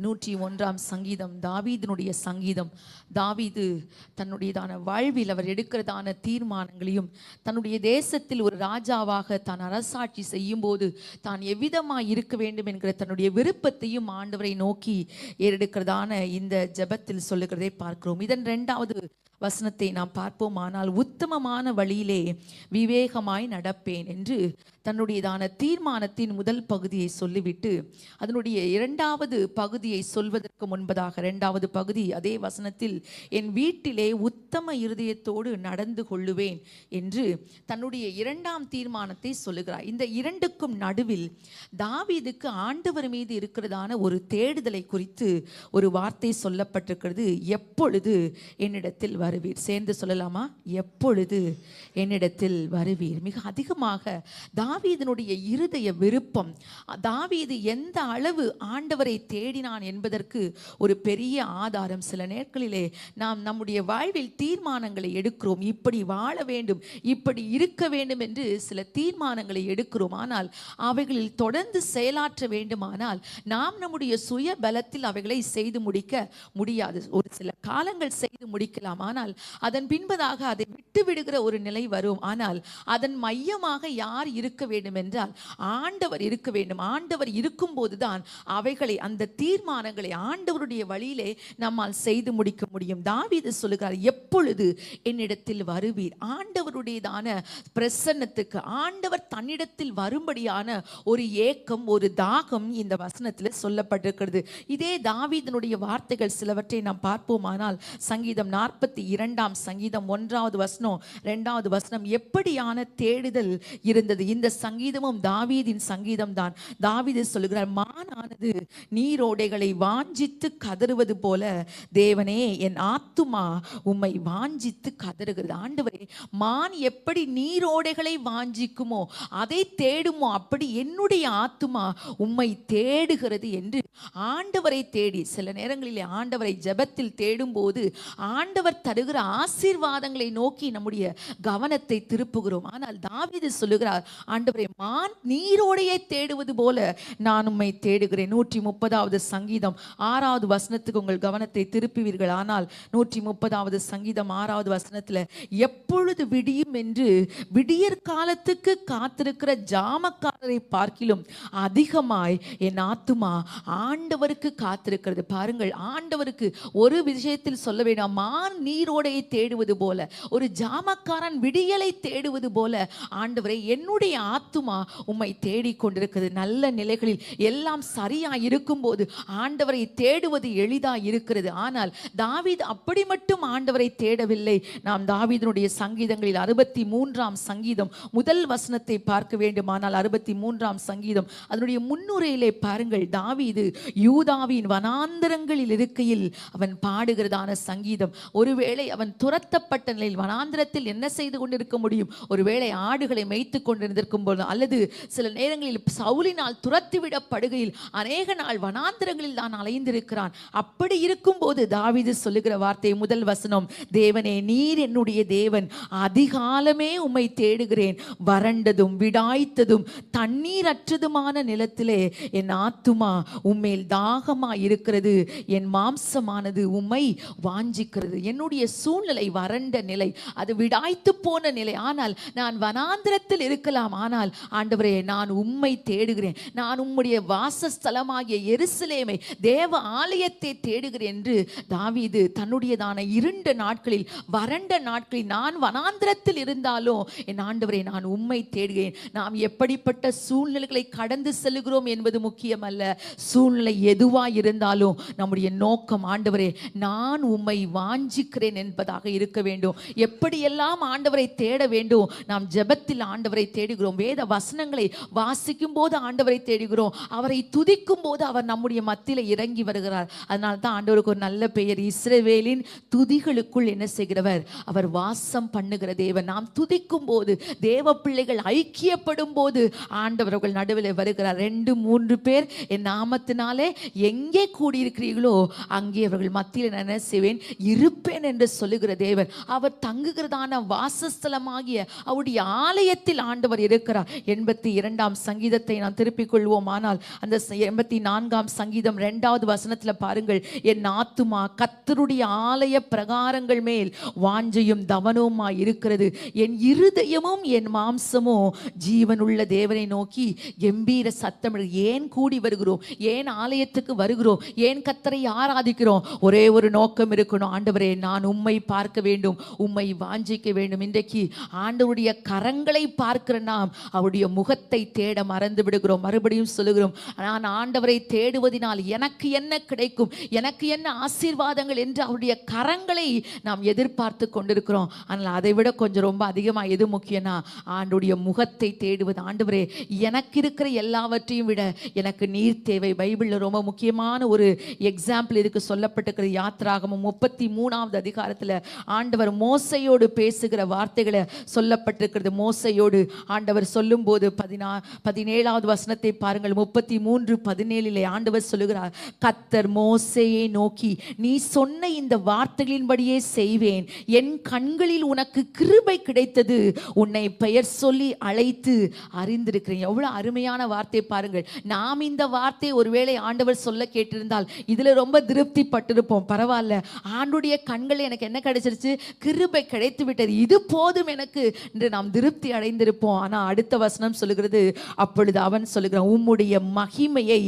101 சங்கீதம் தாவீதினுடைய சங்கீதம். தாவீது தன்னுடையதான வாழ்வில் அவர் எடுக்கிறதான தீர்மானங்களையும் தன்னுடைய தேசத்தில் ஒரு ராஜாவாக தான் அரசாட்சி செய்யும் போது தான் எவ்விதமாய் இருக்க வேண்டும் என்கிற தன்னுடைய விருப்பத்தையும் ஆண்டவரை நோக்கி ஏறெடுக்கிறதான இந்த ஜெபத்தில் சொல்லுகிறதை பார்க்கிறோம். இதன் 2வது வசனத்தை நாம் பார்ப்போம். ஆனால் உத்தமமான வழியிலே விவேகமாய் நடப்பேன் என்று தன்னுடையதான தீர்மானத்தின் முதல் பகுதியை சொல்லிவிட்டு அதனுடைய 2வது பகுதியை சொல்வதற்கு முன்பதாக 2வது பகுதி அதே வசனத்தில் என் வீட்டிலே உத்தம இருதயத்தோடு நடந்து கொள்ளுவேன் என்று தன்னுடைய 2ஆம் தீர்மானத்தை சொல்லுகிறார். இந்த 2க்கும் நடுவில் தாவீதுக்கு ஆண்டவர் மீது இருக்கிறதான ஒரு தேடுதலை குறித்து ஒரு வார்த்தை சொல்லப்பட்டிருக்கிறது. எப்பொழுது என்னிடத்தில் வருவீர்? சேர்ந்து சொல்லலாமா? எப்பொழுது என்னிடத்தில் வருவீர்? மிக அதிகமாக தாவீதினுடைய இருதய விருப்பம், தாவீது எந்த அளவு ஆண்டவரை தேடினான் என்பதற்கு ஒரு பெரிய ஆதாரம். சில நேரங்களிலே நாம் நம்முடைய வாழ்வில் தீர்மானங்களை எடுக்கிறோம். இப்படி வாழ வேண்டும், இப்படி இருக்க வேண்டும் என்று சில தீர்மானங்களை எடுக்கிறோம். ஆனால் அவைகளில் தொடர்ந்து செயலாற்ற வேண்டுமானால் நாம் நம்முடைய சுய பலத்தில் அவைகளை செய்து முடிக்க முடியாது. ஒரு சில காலங்கள் செய்து முடிக்கலாம், ஆனால் அதன் பின்பதாக அதை விட்டு விடுகிற ஒரு நிலை வரும். ஆனால் அதன் மையமாக யார் இருக்க வேண்டும் என்றால் ஆண்டவர் இருக்க வேண்டும். ஆண்டவர் இருக்கும் போதுதான் அவைகளை, அந்த தீர்மானங்களை ஆண்டவருடைய வழியிலே நம்மால் செய்து முடிக்க முடியும். தாவீது சொல்லுகிறார், எப்பொழுது என்னிடத்தில் வருவீர்? ஆண்டவருடையதான பிரசன்னத்துக்கு, ஆண்டவர் தன்னிடத்தில் வரும்படியான ஒரு ஏக்கம், ஒரு தாகம் இந்த வசனத்தில் சொல்லப்பட்டிருக்கிறது. இதே தாவீதினுடைய வார்த்தைகள் சிலவற்றை நாம் பார்ப்போமானால் சங்கீதம் 42ஆம் சங்கீதம் 1வது வசனம் 2வது வசனம் எப்படியான தேடுதல் இருந்தது. இந்த சங்கீதமும் தாவீதின் சங்கீதம் தான். தாவீது சொல்லுகிறார், மானானது நீரோடைகளை வாஞ்சித்து கதறுவது போல தேவனே என் ஆத்துமா உம்மை வாஞ்சித்து கதறுகிறது. ஆண்டவரே, மான் எப்படி நீரோடைகளை வாஞ்சிக்குமோ, அதை தேடுமோ, அப்படி என்னுடைய ஆத்துமா உம்மை தேடுகிறது என்று ஆண்டவரை தேடி, சில நேரங்களிலே ஆண்டவரை ஜெபத்தில் தேடும் போது ஆண்டவர் தருகிற ஆசீர்வாதங்களை நோக்கி நம்முடைய கவனத்தை திருப்புகிறோம். ஆனால் தாவீது சொல்லுகிறார், ஆண்டவரே, மான் நீரோடையை தேடுவது போல நான் உம்மை தேடுகிறேன். 130வது சங்கீதம் 6வது வசனத்துக்கு உங்கள் கவனத்தை திருப்புவீர்கள். ஆனால் 130வது சங்கீதம் 6வது வசனத்தில் எப்பொழுது விடியும் என்று விடியற் காலத்துக்கு காத்திருக்கிற ஜாமக்காரரை பார்க்கிலும் அதிகமாய் என் ஆத்துமா ஆண்டவருக்கு காத்திருக்கிறது. பாருங்கள், ஆண்டவருக்கு ஒரு விஷயத்தில் சொல்ல வேண்டாம், மான் நீரோடையை தேடுவது போல, ஒரு ஜாமக்காரன் விடியலை தேடுவது போல ஆண்டவரை என்னுடைய ஆத்துமா உம்மை தேடிக்கொண்டிருக்கிறது. நல்ல நிலைகளில் எல்லாம் சரியா இருக்கும் போது ஆண்டவரை தேடுவது எளிதா இருக்கிறது. ஆனால் தாவீது அப்படி மட்டும் ஆண்டவரை தேடவில்லை. நாம் தாவீதினுடைய சங்கீதங்களில் 63ஆம் சங்கீதம் முதல் வசனத்தை பார்க்க வேண்டுமானால் 63ஆம் சங்கீதம் அதனுடைய முன்னுரையிலே பாருங்கள், தாவீது யூதாவின் வனாந்தரங்களில் இருக்கையில் அவன் பாடுகிறதான சங்கீதம். ஒருவேளை அவன் துரத்தப்பட்ட நிலையில் வனாந்தரத்தில் என்ன செய்து கொண்டிருக்க முடியும்? ஒருவேளை ஆடுகளை மேய்த்து கொண்டிருந்திருக்கும் போது, அல்லது சில நேரங்களில் சவுலினால் துரத்திவிடப்படுகையில் அநேக நாள் வனாந்தரங்களில் தான் அலைந்திருக்கிறான். அப்படி இருக்கும் போது தாவீது சொல்லுகிற வார்த்தை முதல் வசனம், தேவனே நீர் என்னுடைய தேவன், அதிகாலமே உம்மை தேடுகிறேன், வறண்டதும் விடாய்த்ததும் தண்ணீரற்றதுமான நிலத்திலே என் ஆத்துமா உம்மேல் தாகமா இருக்கிறது, என் மாம்சமானது உம்மை வாஞ்சிக்கிறது. என்னுடைய சூழ்நிலை வறண்ட நிலை, அது விடாய்த்து போன நிலை. ஆனால் நான் வனாந்திரத்தில் இருக்கலாம், ஆனால் ஆண்டவரே நான் உம்மை தேடுகிறேன், நான் உம்முடைய வாசஸ்தலமாகிய எருசலேமை, தேவ ஆலயத்தை தேடுகிறேன் என்று தாவீது தன்னுடையதான இருண்ட நாட்களில், வறண்ட நாட்களில், நான் வனாந்திரத்தில் இருந்தாலும் என் ஆண்டவரே நான் உம்மை தேடுகிறேன். நாம் எப்படிப்பட்ட சூழ்நிலைகளை கடந்து செல்கிறோம் என்பது முக்கியமல்ல. சூழ்நிலை எதுவாய் இருந்தாலும் நம்முடைய நோக்கம், ஆண்டவரே நான் உம்மை வாஞ்சிக்கிறேன் என்பதாக இருக்க வேண்டும். எப்படியெல்லாம் ஆண்டவரை தேட வேண்டும்? நாம் ஜெபத்தில் ஆண்டவரை தேடுகிறோம், வேத வசனங்களை வாசிக்கும் போது ஆண்டவரை தேடுகிறோம், அவரை துதிக்கும் போது அவர் நம்முடைய மத்தியில இறங்கி வருகிறார். அதனால தான் ஆண்டவருக்கு ஒரு நல்ல பெயர், இஸ்ரவேலின் துதிகளுக்குள் என்ன செய்கிறவர்? அவர் வாசம் பண்ணுகிற தேவன். நாம் துதிக்கும் போது, தேவ பிள்ளைகள் ஐக்கியப்படும் போது ஆண்டவர்கள் நடுவில் வருகிறார். 2-3 பேர் என் நாமத்தினாலே எங்கே கூடியிருக்கிறீர்களோ அங்கே அவர்கள் மத்தியில் நான் என்ன செய்வேன்? இருப்பேன் என்று என்று சொல்லுகிற தேவன். அவர் தங்குகிறதான வாசஸ்தலமாகிய அவருடைய ஆலயத்தில் ஆண்டவர் இருக்கிறார். 82ஆம் சங்கீதத்தை நான் திருப்பிக் கொள்வோம். ஆனால் அந்த 84ஆம் சங்கீதம் 2வது வசனத்துல பாருங்கள், என் ஆத்துமா கர்த்தருடைய ஆலய பிரகாரங்கள் மேல் வாஞ்சையும் தவனவுமாய் இருக்கிறது, என் இருதயமும் என் மாம்சமும் ஜீவனுள்ள தேவனை நோக்கி கம்பீர சத்தம். ஏன் கூடி வருகிறோம்? ஏன் ஆலயத்துக்கு வருகிறோம்? ஏன் கர்த்தரை ஆராதிக்கிறோம்? ஒரே ஒரு நோக்கம் இருக்கணும். ஆண்டவரே, நான் உம்மை பார்க்க வேண்டும், உம்மை வாஞ்சிக்க வேண்டும். இன்றைக்கு ஆண்டவருடைய கரங்களை பார்க்கிற நாம் அவருடைய முகத்தை தேட மறந்து விடுகிறோம். மறுபடியும் சொல்லுகிறோம், நான் ஆண்டவரை தேடுவதனால் எனக்கு என்ன கிடைக்கும், எனக்கு என்ன ஆசீர்வாதங்கள் என்று அவருடைய கரங்களை நாம் எதிர்பார்த்து கொண்டிருக்கிறோம். ஆனால் அதை விட கொஞ்சம் ரொம்ப அதிகமாக எது முக்கியம்னா ஆண்டுடைய முகத்தை தேடுவது. ஆண்டவரே, எனக்கு இருக்கிற எல்லாவற்றையும் விட எனக்கு நீர் தேவை. பைபிளில் ரொம்ப முக்கியமான ஒரு எக்ஸாம்பிள் இதுக்கு சொல்லப்பட்டிருக்கிறது. யாத்திராகமம் 33வது அதிகாரத்தில் ஆண்டவர் மோசையோடு பேசுகிற வார்த்தைகளை சொல்லப்பட்டிருக்கிறது. மோசையோடு ஆண்டவர் சொல்லும் போது 17வது வசனத்தை பாருங்கள். 33:17 ஆண்டவர் சொல்லுகிறார், கர்த்தர் மோசேயை நோக்கி, நீ சொன்ன இந்த வார்த்தைகளின்படியே செய்வேன், என் கண்களில் உனக்கு கிருபை கிடைத்தது, உன்னை பெயர் சொல்லி அழைத்து அறிந்திருக்கிறேன். எவ்வளவு அருமையான வார்த்தை பாருங்கள். நாம் இந்த வார்த்தை ஒருவேளை ஆண்டவர் சொல்ல கேட்டிருந்தால் இதுல ரொம்ப திருப்தி பட்டிருப்போம். பரவாயில்ல, ஆண்டுடைய கண்கள் எனக்கு என்ன கிடைச்சிருச்சு, கிருபை கிடைத்து விட்டது, இது போதும் எனக்கு என்று நாம் திருப்தி அடைந்திருப்போம். ஆனா அடுத்த வசனம் சொல்லுகிறது, அப்பொழுது அவன் சொல்லுகிறான், உம்முடைய மகிமையை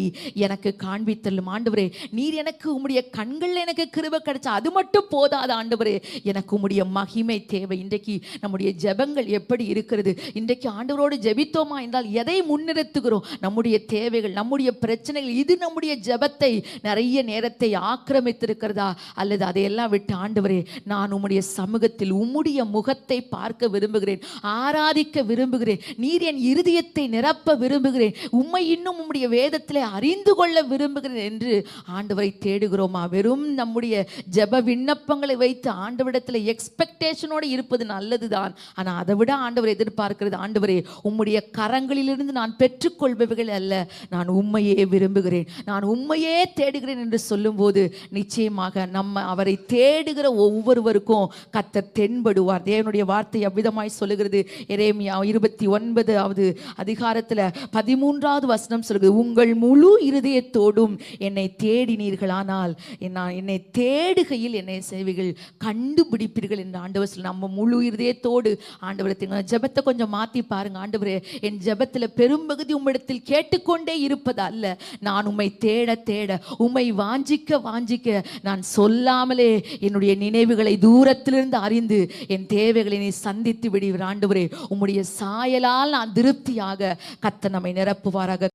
எனக்கு காண்பித்தல்லும். ஆண்டவரே, நீர் எனக்கு உம்முடைய கண்கள் எனக்கு கிருபை கிடைச்சா அது மட்டும் போதாது ஆண்டவரே, எனக்கு உம்முடைய மகிமை தேவை. இன்றைக்கு நம்முடைய ஜெபங்கள் எப்படி இருக்கிறது? இன்றைக்கு ஆண்டவரோடு ஜெபித்தோமா என்றால் எதை முன்னிறுத்துகிறோம்? நம்முடைய தேவைகள், நம்முடைய பிரச்சனைகள், இது நம்முடைய ஜெபத்தை நிறைய நேரத்தை ஆக்கிரமித்திருக்கிறதா? அல்லது அதையெல்லாம் விட்டு, ஆண்டவரே, நான் உம்முடைய சமூகத்தில் உம்முடைய முகத்தை பார்க்க விரும்புகிறேன், ஆராதிக்க விரும்புகிறேன், நீர் என் இருதயத்தை நிரப்ப விரும்புகிறேன், உம்மை இன்னும் உம்முடைய வேதத்திலே அறிந்து கொள்ள விரும்புகிறேன் என்று ஆண்டவரை தேடுகிறோமா? வெறும் நம்முடைய ஜெப விண்ணப்பங்களை வைத்து ஆண்டவரிடத்தில் எக்ஸ்பெக்டேஷனோடு இருப்பது நல்லதுதான். ஆனால் அதை விட ஆண்டவர் எதிர்பார்க்கிறது, ஆண்டவரே, உம்முடைய கரங்களிலிருந்து நான் பெற்றுக்கொள்பவைகள் அல்ல, நான் உம்மையே விரும்புகிறேன், நான் உம்மையே தேடுகிறேன் என்று சொல்லும்போது நிச்சயமாக நம்ம அவரை தேடுகிற ஒவ்வொருவருக்கும் கர்த்தர் தென்படுவார். தேவனுடைய வார்த்தை அவ்விதமாய் சொல்லுகிறது. எரேமியா 29வது அதிகாரத்தில் 13வது வசனம் சொல்லுகிறது, உங்கள் முழு இருதயத்தோடும் என்னை தேடினீர்களானால் என்னை தேடுகையில் என்னை சேவைகள் கண்டுபிடிப்பீர்கள் என்று ஆண்டவர் சொல்ல. நம்ம முழு இருதயத்தோடு ஆண்டவரை ஜெபத்தை கொஞ்சம் மாற்றி பாருங்க. ஆண்டவரே, என் ஜெபத்தில் பெரும்பகுதி உம்மிடத்தில் கேட்டுக்கொண்டே இருப்பது அல்ல, நான் உம்மை தேட தேட, உம்மை வாஞ்சிக்க வாஞ்சிக்க, நான் சொல்லாமலே என்னுடைய நினைவுகளை தூரத்திலிருந்து அறிந்து என் தேவைகளை நீ சந்தித்து விடுவீர். ஆண்டவரே, உம்முடைய சாயலால் நான் திருப்தியாக கர்த்தர் நம்மை நிரப்புவாராக.